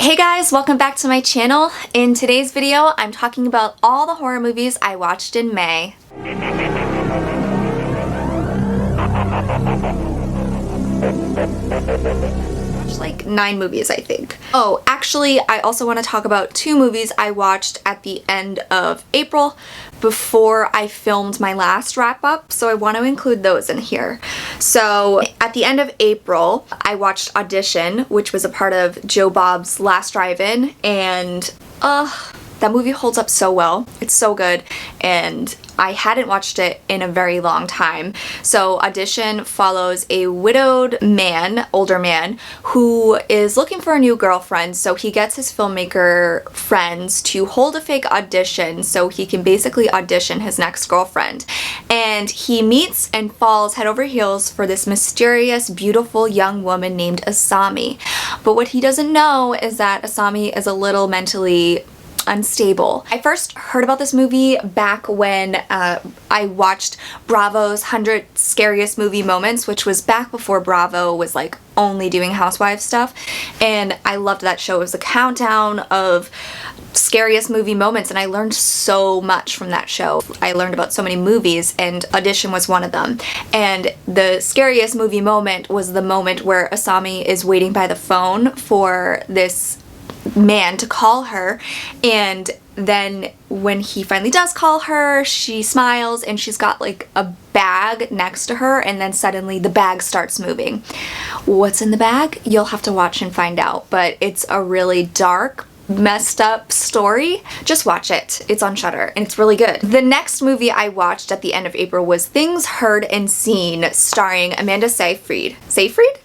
Hey guys, welcome back to my channel. In today's video, I'm talking about all the horror movies I watched in May. Like 9 movies, I think. Oh, actually, I also want to talk about 2 movies I watched at the end of April before I filmed my last wrap-up, so I want to include those in here. So, at the end of April, I watched Audition, which was a part of Joe Bob's Last Drive-In, and that movie holds up so well. It's so good, and I hadn't watched it in a very long time. So Audition follows a widowed man, older man, who is looking for a new girlfriend, so he gets his filmmaker friends to hold a fake audition so he can basically audition his next girlfriend. And he meets and falls head over heels for this mysterious, beautiful young woman named Asami. But what he doesn't know is that Asami is a little mentally unstable. I first heard about this movie back when I watched Bravo's 100 Scariest Movie Moments, which was back before Bravo was like only doing housewife stuff, and I loved that show. It was a countdown of scariest movie moments, and I learned so much from that show. I learned about so many movies, and Audition was one of them. And the scariest movie moment was the moment where Asami is waiting by the phone for this man to call her, and then when he finally does call her, she smiles and she's got like a bag next to her, and then suddenly the bag starts moving. What's in the bag? You'll have to watch and find out, but it's a really dark, messed up story. Just watch it. It's on Shudder and it's really good. The next movie I watched at the end of April was Things Heard and Seen, starring Amanda Seyfried. Seyfried.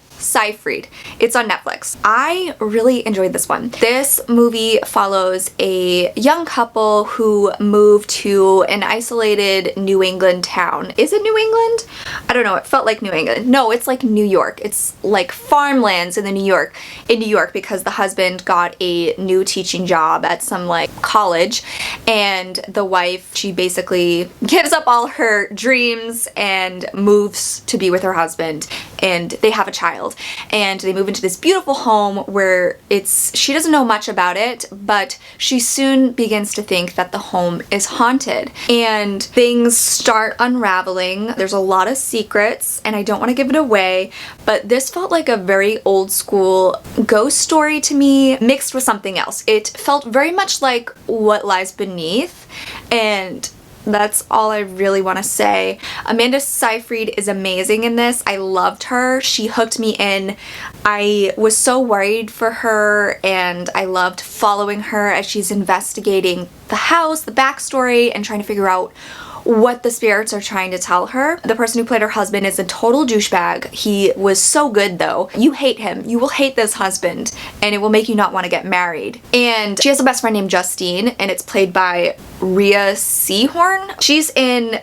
It's on Netflix. I really enjoyed this one. This movie follows a young couple who moved to an isolated New England town. Is it New England? I don't know. It felt like New England. No, it's like New York. It's like farmlands in New York because the husband got a new teaching job at some like college, and the wife, she basically gives up all her dreams and moves to be with her husband, and they have a child. And they move into this beautiful home where she doesn't know much about it, but she soon begins to think that the home is haunted. And things start unraveling. There's a lot of secrets, and I don't want to give it away, but this felt like a very old school ghost story to me, mixed with something else. It felt very much like What Lies Beneath, and that's all I really want to say. Amanda Seyfried is amazing in this. I loved her. She hooked me in. I was so worried for her, and I loved following her as she's investigating the house, the backstory, and trying to figure out what the spirits are trying to tell her. The person who played her husband is a total douchebag. He was so good though. You hate him. You will hate this husband, and it will make you not want to get married. And she has a best friend named Justine, and it's played by Rhea Seehorn. She's in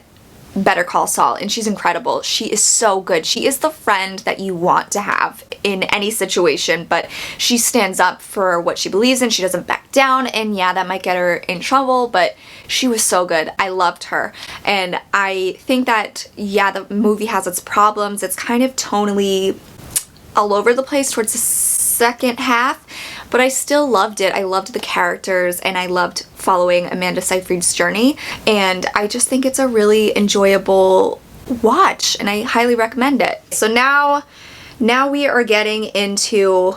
Better Call Saul, and she's incredible. She is so good. She is the friend that you want to have in any situation, but she stands up for what she believes in. She doesn't back down, and yeah, that might get her in trouble, but she was so good. I loved her. And I think that, yeah, the movie has its problems. It's kind of tonally all over the place towards the second half, but I still loved it. I loved the characters, and I loved following Amanda Seyfried's journey, and I just think it's a really enjoyable watch, and I highly recommend it. So now we are getting into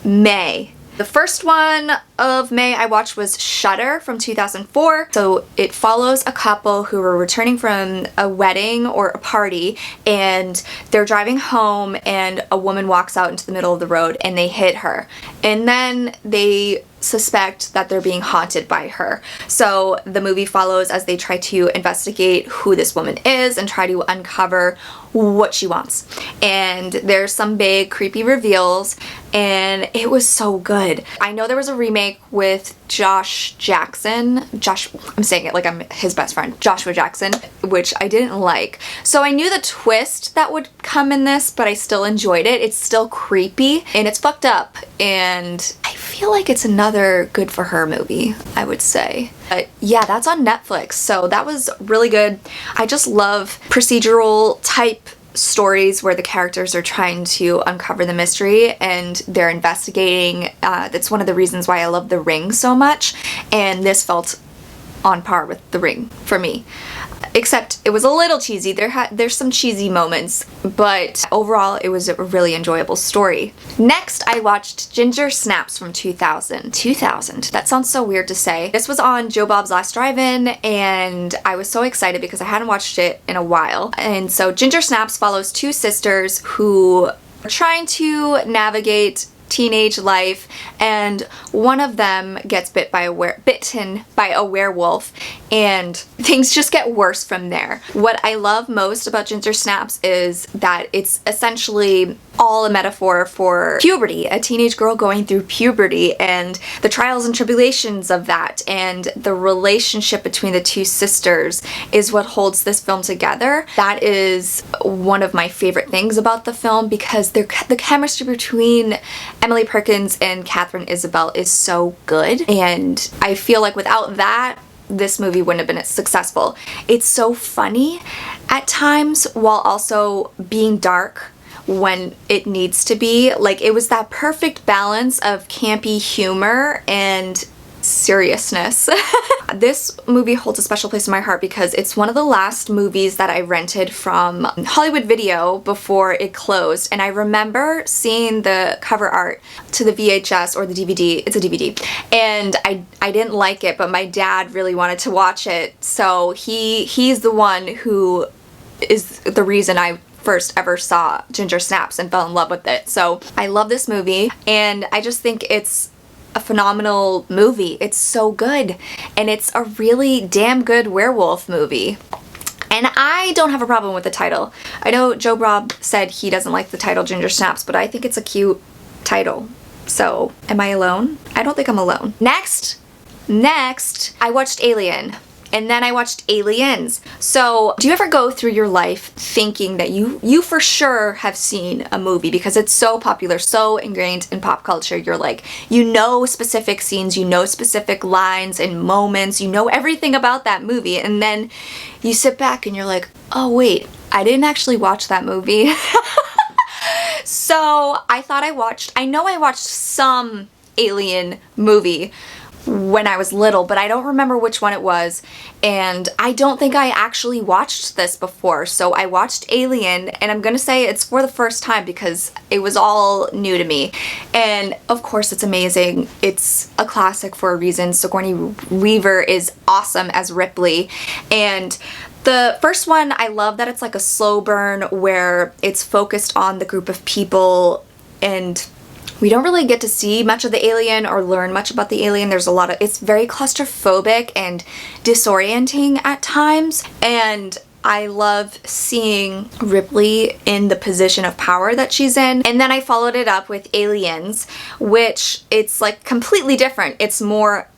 May. The first one of May I watched was Shudder from 2004. So it follows a couple who are returning from a wedding or a party, and they're driving home, and a woman walks out into the middle of the road and they hit her. And then they suspect that they're being haunted by her. So the movie follows as they try to investigate who this woman is and try to uncover what she wants. And there's some big creepy reveals, and it was so good. I know there was a remake with Josh Jackson. I'm saying it like I'm his best friend. Joshua Jackson, which I didn't like. So I knew the twist that would come in this, but I still enjoyed it. It's still creepy, and it's fucked up, and I feel like it's another good for her movie, I would say. But yeah, that's on Netflix, so that was really good. I just love procedural type stories where the characters are trying to uncover the mystery and they're investigating. That's one of the reasons why I love The Ring so much, and this felt on par with The Ring for me. Except it was a little cheesy. There's some cheesy moments, but overall it was a really enjoyable story. Next, I watched Ginger Snaps from 2000. 2000. That sounds so weird to say. This was on Joe Bob's Last Drive-In, and I was so excited because I hadn't watched it in a while. And so Ginger Snaps follows two sisters who are trying to navigate teenage life, and one of them gets bitten by a werewolf, and things just get worse from there. What I love most about Ginger Snaps is that it's essentially all a metaphor for puberty, a teenage girl going through puberty and the trials and tribulations of that, and the relationship between the two sisters is what holds this film together. That is one of my favorite things about the film, because the chemistry between Emily Perkins and Catherine Isabel is so good, and I feel like without that, this movie wouldn't have been as successful. It's so funny at times while also being dark when it needs to be. Like, it was that perfect balance of campy humor and seriousness. This movie holds a special place in my heart because it's one of the last movies that I rented from Hollywood Video before it closed, and I remember seeing the cover art to the VHS or the DVD. It's a DVD, and I didn't like it, but my dad really wanted to watch it, so he's the one who is the reason I first ever saw Ginger Snaps and fell in love with it. So I love this movie, and I just think it's a phenomenal movie. It's so good, and it's a really damn good werewolf movie. And I don't have a problem with the title. I know Joe Bob said he doesn't like the title Ginger Snaps, but I think it's a cute title. So, am I alone? I don't think I'm alone. Next, I watched Alien. And then I watched Aliens. So, do you ever go through your life thinking that you for sure have seen a movie because it's so popular, so ingrained in pop culture? You're like, you know specific scenes, you know specific lines and moments, you know everything about that movie, and then you sit back and you're like, oh wait, I didn't actually watch that movie. So, I know I watched some Alien movie when I was little, but I don't remember which one it was, and I don't think I actually watched this before. So I watched Alien, and I'm gonna say it's for the first time because it was all new to me, and of course it's amazing. It's a classic for a reason. Sigourney Weaver is awesome as Ripley, and the first one, I love that it's like a slow burn where it's focused on the group of people, and we don't really get to see much of the alien or learn much about the alien. It's very claustrophobic and disorienting at times, and I love seeing Ripley in the position of power that she's in. And then I followed it up with Aliens, which it's like completely different. It's more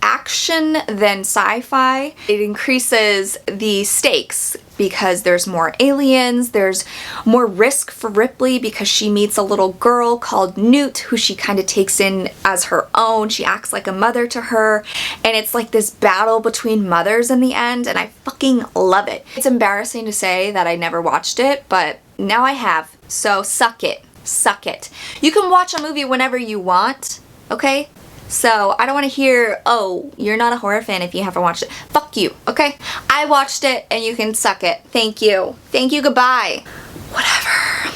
action than sci-fi. It increases the stakes because there's more aliens, there's more risk for Ripley because she meets a little girl called Newt who she kind of takes in as her own. She acts like a mother to her, and it's like this battle between mothers in the end, and I fucking love it. It's embarrassing to say that I never watched it, but now I have, so suck it. Suck it. You can watch a movie whenever you want, okay? So I don't want to hear, oh, you're not a horror fan if you haven't watched it. Fuck you, okay? I watched it and you can suck it. Thank you. Thank you, goodbye. Whatever.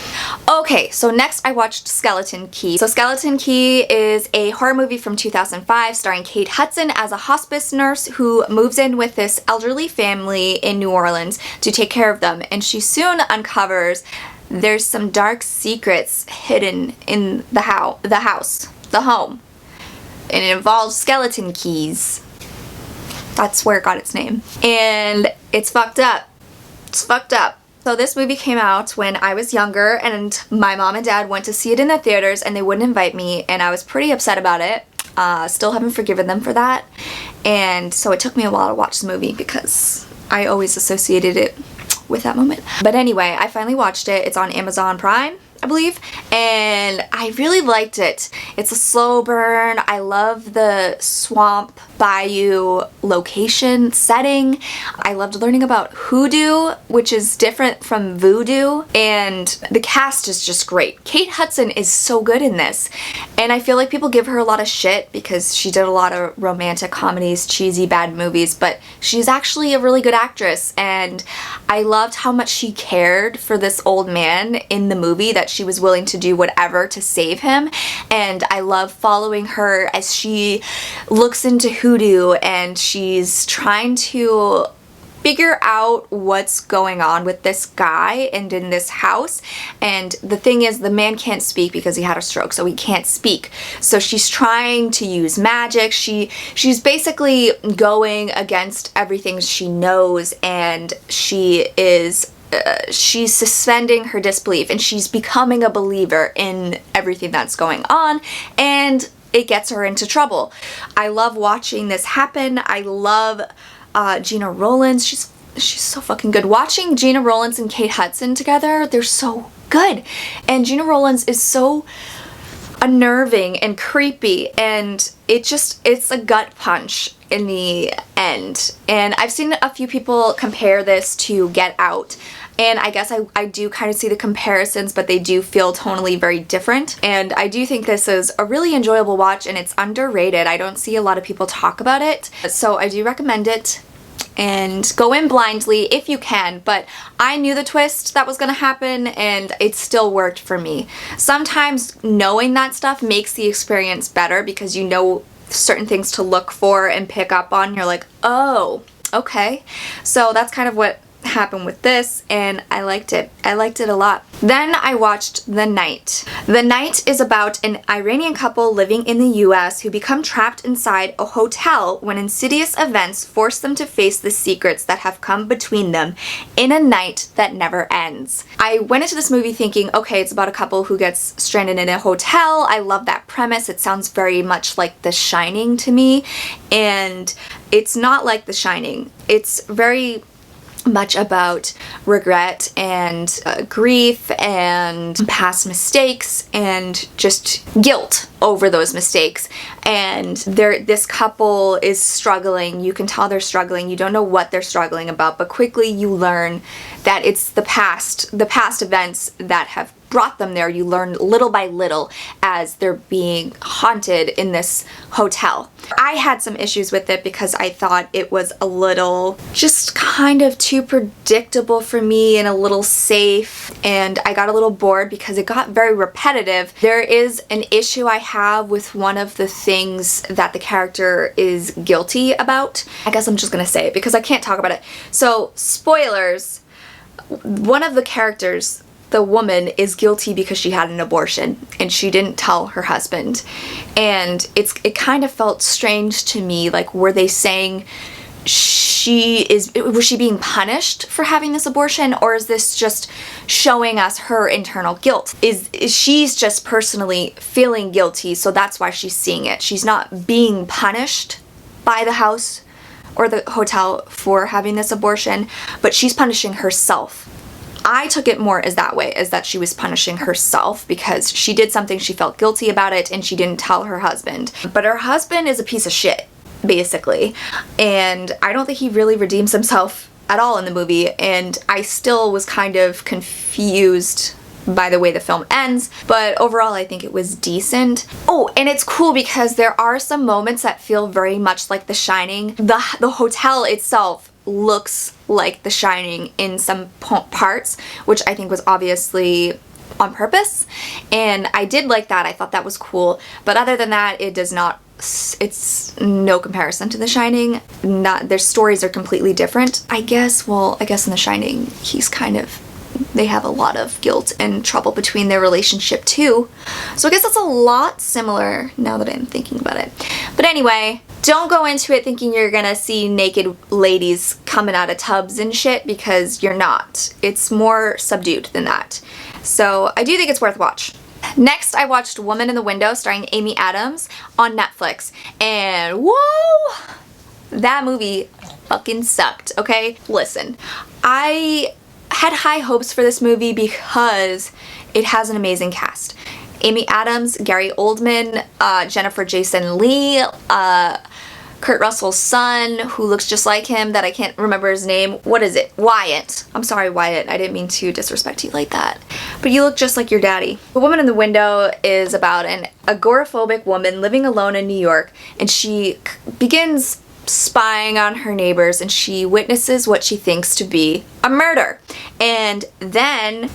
Okay, so next I watched Skeleton Key. So Skeleton Key is a horror movie from 2005 starring Kate Hudson as a hospice nurse who moves in with this elderly family in New Orleans to take care of them, and she soon uncovers there's some dark secrets hidden in the home. And it involves skeleton keys. That's where it got its name. And it's fucked up. It's fucked up. So this movie came out when I was younger, and my mom and dad went to see it in the theaters, and they wouldn't invite me, and I was pretty upset about it. Still haven't forgiven them for that. And so it took me a while to watch the movie because I always associated it with that moment. But anyway, I finally watched it. It's on Amazon Prime. I believe, and I really liked it. It's a slow burn. I love the swamp bayou location setting. I loved learning about hoodoo, which is different from voodoo, and the cast is just great. Kate Hudson is so good in this, and I feel like people give her a lot of shit because she did a lot of romantic comedies, cheesy bad movies, but she's actually a really good actress, and I loved how much she cared for this old man in the movie, that she was willing to do whatever to save him. And I love following her as she looks into hoodoo and she's trying to figure out what's going on with this guy and in this house. And the thing is, the man can't speak because he had a stroke, so he can't speak. So she's trying to use magic. She's basically going against everything she knows, and she's suspending her disbelief, and she's becoming a believer in everything that's going on, and it gets her into trouble. I love watching this happen. I love Gina Rowlands. She's so fucking good. Watching Gina Rowlands and Kate Hudson together, they're so good. And Gina Rowlands is so unnerving and creepy, and it's a gut punch in the end. And I've seen a few people compare this to Get Out, and I guess I do kind of see the comparisons, but they do feel tonally very different. And I do think this is a really enjoyable watch, and it's underrated. I don't see a lot of people talk about it, so I do recommend it. And go in blindly if you can, but I knew the twist that was gonna happen, and it still worked for me. Sometimes knowing that stuff makes the experience better because you know certain things to look for and pick up on. You're like, oh, okay. So that's kind of what happened with this, and I liked it. I liked it a lot. Then I watched The Night. The Night is about an Iranian couple living in the US who become trapped inside a hotel when insidious events force them to face the secrets that have come between them in a night that never ends. I went into this movie thinking, okay, it's about a couple who gets stranded in a hotel. I love that premise. It sounds very much like The Shining to me, and it's not like The Shining. It's very much about regret and grief and past mistakes and just guilt over those mistakes. And this couple is struggling. You can tell they're struggling. You don't know what they're struggling about, but quickly you learn that it's the past events that have brought them there. You learn little by little as they're being haunted in this hotel. I had some issues with it because I thought it was a little just kind of too predictable for me and a little safe, and I got a little bored because it got very repetitive. There is an issue I have with one of the things that the character is guilty about. I guess I'm just gonna say it because I can't talk about it. So, spoilers, one of the characters, the woman, is guilty because she had an abortion and she didn't tell her husband. And it kind of felt strange to me, like, were they saying was she being punished for having this abortion, or is this just showing us her internal guilt? Is she's just personally feeling guilty, so that's why she's seeing it. She's not being punished by the house or the hotel for having this abortion, but she's punishing herself. I took it more as that way, as that she was punishing herself because she did something, she felt guilty about it, and she didn't tell her husband. But her husband is a piece of shit, basically, and I don't think he really redeems himself at all in the movie, and I still was kind of confused by the way the film ends, but overall I think it was decent. Oh, and it's cool because there are some moments that feel very much like The Shining. The hotel itself looks like The Shining in some parts, which I think was obviously on purpose, and I did like that. I thought that was cool, but other than that, it does not, it's no comparison to The Shining. Their stories are completely different. I guess in The Shining, they have a lot of guilt and trouble between their relationship too. So I guess that's a lot similar now that I'm thinking about it. But anyway, don't go into it thinking you're gonna see naked ladies coming out of tubs and shit, because you're not. It's more subdued than that. So I do think it's worth watch. Next, I watched Woman in the Window starring Amy Adams on Netflix, and whoa, that movie fucking sucked, okay? Listen, I had high hopes for this movie because it has an amazing cast. Amy Adams, Gary Oldman, Jennifer Jason Leigh, Kurt Russell's son, who looks just like him, that I can't remember his name. What is it? Wyatt. I'm sorry, Wyatt. I didn't mean to disrespect you like that. But you look just like your daddy. The Woman in the Window is about an agoraphobic woman living alone in New York, and she begins spying on her neighbors, and she witnesses what she thinks to be a murder. And then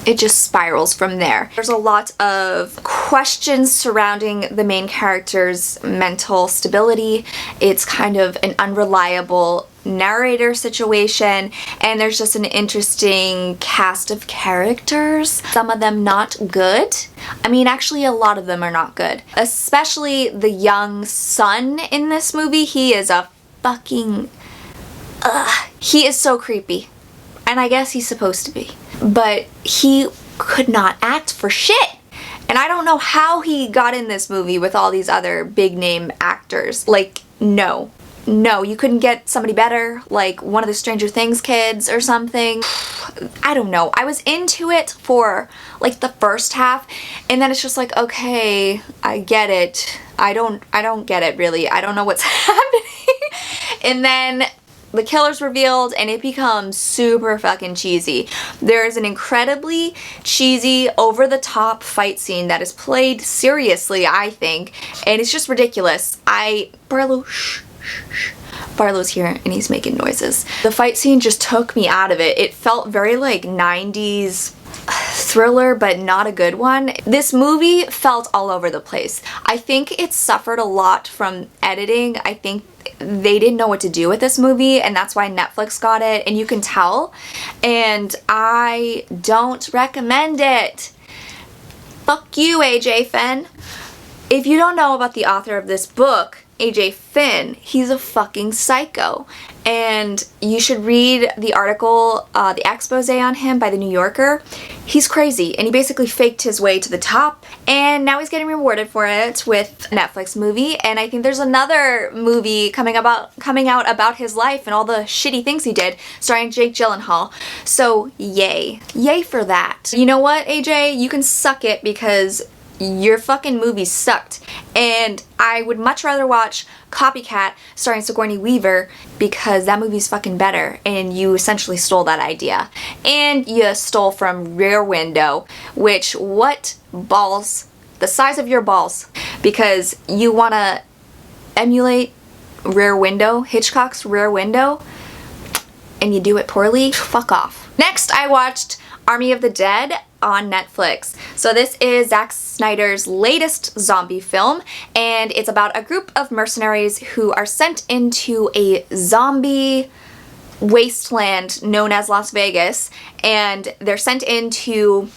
it just spirals from there. There's a lot of questions surrounding the main character's mental stability. It's kind of an unreliable narrator situation, and there's just an interesting cast of characters. Some of them not good. I mean, actually a lot of them are not good. Especially the young son in this movie. He is a fucking... he is so creepy. And I guess he's supposed to be. But he could not act for shit. And I don't know how he got in this movie with all these other big name actors. Like, no. No, you couldn't get somebody better, like one of the Stranger Things kids or something. I don't know. I was into it for like the first half, and then it's just like, okay, I get it. I don't get it really. I don't know what's happening. And then the killer's revealed, and it becomes super fucking cheesy. There's an incredibly cheesy, over-the-top fight scene that is played seriously, I think, and it's just ridiculous. Barlow's here and he's making noises. The fight scene just took me out of it. It felt very like 90s thriller, but not a good one. This movie felt all over the place. I think it suffered a lot from editing. I think they didn't know what to do with this movie, and that's why Netflix got it, and you can tell. And I don't recommend it. Fuck you, AJ Finn. If you don't know about the author of this book, AJ Finn, he's a fucking psycho. And you should read the article, the expose on him by the New Yorker. He's crazy, and he basically faked his way to the top, and now he's getting rewarded for it with a Netflix movie. And I think there's another movie coming out about his life and all the shitty things he did, starring Jake Gyllenhaal. So yay. Yay for that. You know what, AJ? You can suck it because your fucking movie sucked. And I would much rather watch Copycat starring Sigourney Weaver, because that movie's fucking better, and you essentially stole that idea. And you stole from Rear Window, which, what balls? The size of your balls. Because you want to emulate Rear Window, Hitchcock's Rear Window, and you do it poorly? Fuck off. Next, I watched Army of the Dead on Netflix. So this is Zack Snyder's latest zombie film, and it's about a group of mercenaries who are sent into a zombie wasteland known as Las Vegas, and they're sent into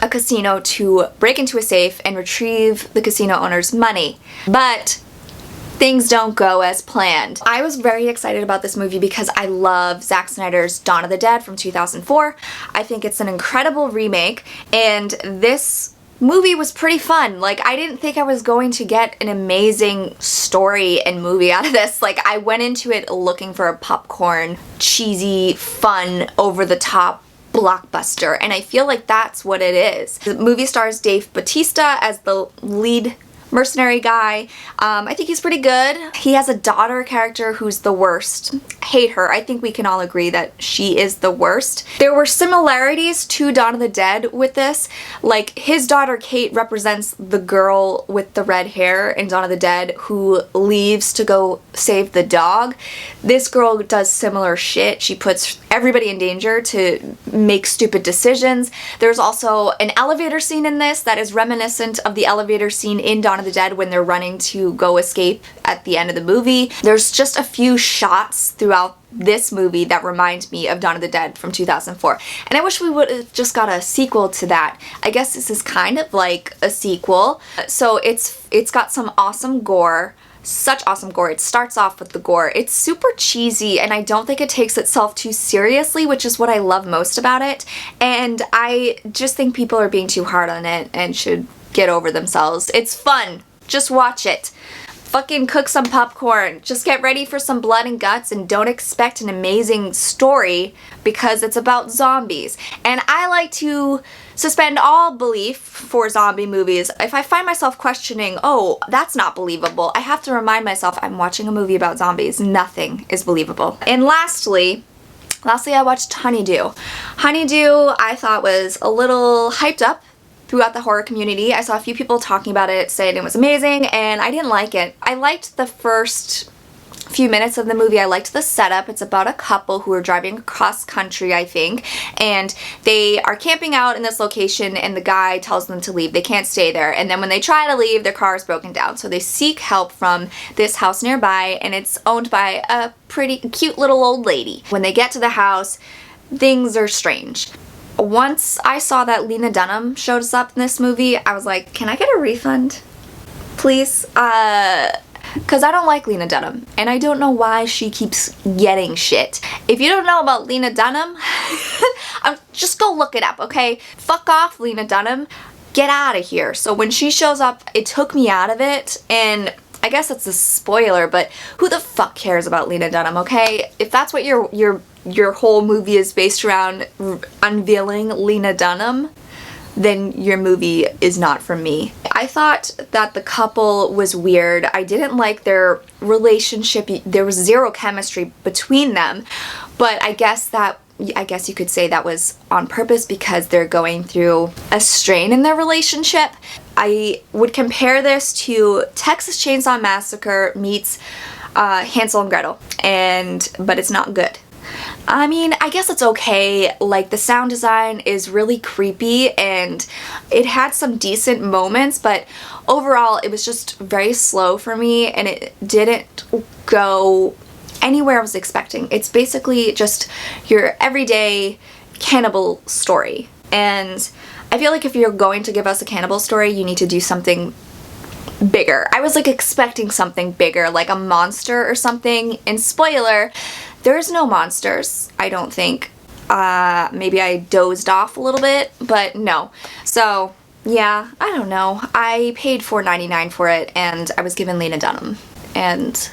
a casino to break into a safe and retrieve the casino owner's money. But things don't go as planned. I was very excited about this movie because I love Zack Snyder's Dawn of the Dead from 2004. I think it's an incredible remake, and this movie was pretty fun. Like, I didn't think I was going to get an amazing story and movie out of this. Like, I went into it looking for a popcorn, cheesy, fun, over-the-top blockbuster, and I feel like that's what it is. The movie stars Dave Bautista as the lead mercenary guy. I think he's pretty good. He has a daughter character who's the worst. I hate her. I think we can all agree that she is the worst. There were similarities to Dawn of the Dead with this. Like, his daughter Kate represents the girl with the red hair in Dawn of the Dead who leaves to go save the dog. This girl does similar shit. She puts everybody in danger to make stupid decisions. There's also an elevator scene in this that is reminiscent of the elevator scene in Dawn of the Dead when they're running to go escape at the end of the movie. There's just a few shots throughout this movie that remind me of Dawn of the Dead from 2004. And I wish we would have just got a sequel to that. I guess this is kind of like a sequel. So it's got some awesome gore. Such awesome gore. It starts off with the gore. It's super cheesy, and I don't think it takes itself too seriously, which is what I love most about it. And I just think people are being too hard on it and should get over themselves. It's fun. Just watch it. fucking cook some popcorn. Just get ready for some blood and guts and don't expect an amazing story because it's about zombies. And I like to suspend all belief for zombie movies. If I find myself questioning, oh, that's not believable, I have to remind myself I'm watching a movie about zombies. Nothing is believable. And lastly, I watched Honeydew. Honeydew I thought was a little hyped up throughout the horror community. I saw a few people talking about it, saying it was amazing, and I didn't like it. I liked the first few minutes of the movie. I liked the setup. It's about a couple who are driving across country, I think, and they are camping out in this location and the guy tells them to leave. They can't stay there, and then when they try to leave, their car is broken down. So they seek help from this house nearby, and it's owned by a pretty cute little old lady. When they get to the house, things are strange. Once I saw that Lena Dunham shows up in this movie, I was like, can I get a refund? Please? Because I don't like Lena Dunham, and I don't know why she keeps getting shit. If you don't know about Lena Dunham, just go look it up, okay? Fuck off, Lena Dunham. Get out of here. So when she shows up, it took me out of it, and I guess it's a spoiler, but who the fuck cares about Lena Dunham, okay? If that's what your whole movie is based around, unveiling Lena Dunham, then your movie is not for me. I thought that the couple was weird. I didn't like their relationship. There was zero chemistry between them, but I guess you could say that was on purpose because they're going through a strain in their relationship. I would compare this to Texas Chainsaw Massacre meets Hansel and Gretel, but it's not good. I mean, I guess it's okay. Like, the sound design is really creepy and it had some decent moments, but overall it was just very slow for me and it didn't go anywhere I was expecting. It's basically just your everyday cannibal story, and I feel like if you're going to give us a cannibal story, you need to do something bigger. I was like expecting something bigger, like a monster or something, and spoiler, there's no monsters, I don't think. Maybe I dozed off a little bit, but no. So yeah, I don't know. I paid $4.99 for it and I was given Lena Dunham. And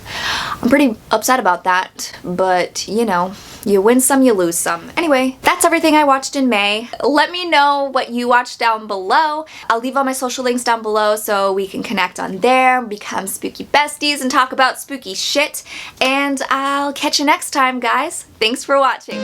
I'm pretty upset about that, but you know, you win some, you lose some. Anyway, that's everything I watched in May. Let me know what you watched down below. I'll leave all my social links down below so we can connect on there, become spooky besties, and talk about spooky shit. And I'll catch you next time, guys. Thanks for watching.